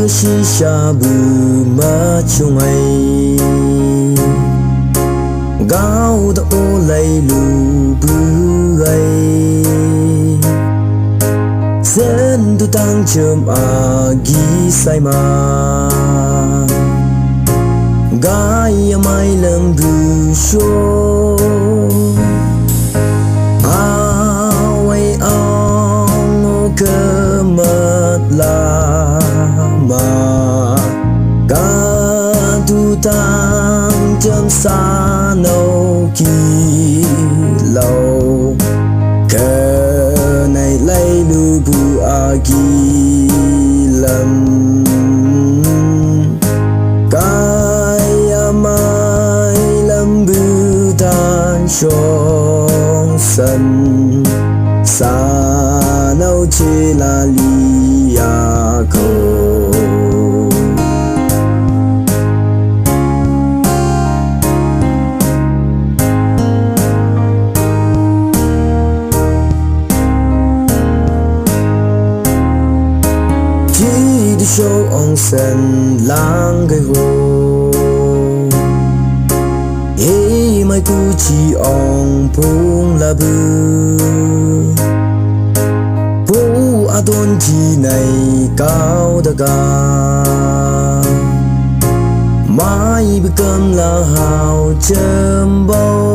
si shabü ma chüongei gao da aoei lu bư ai dân tu tăng châm ghi sai mà gai mai lần bư số aoei ong kümütla mà ca tu tăng châm xa nâu kỳ lâu cơ này lấy lu bu ghi lâm cái mai lâm bư tan trong sân xa nâu chỉ là li cô đi show ông sen lang cái hồ hey mai cu chi ông pung la bư bố adon chi này cao da ga mai bị cơm là hào châm bao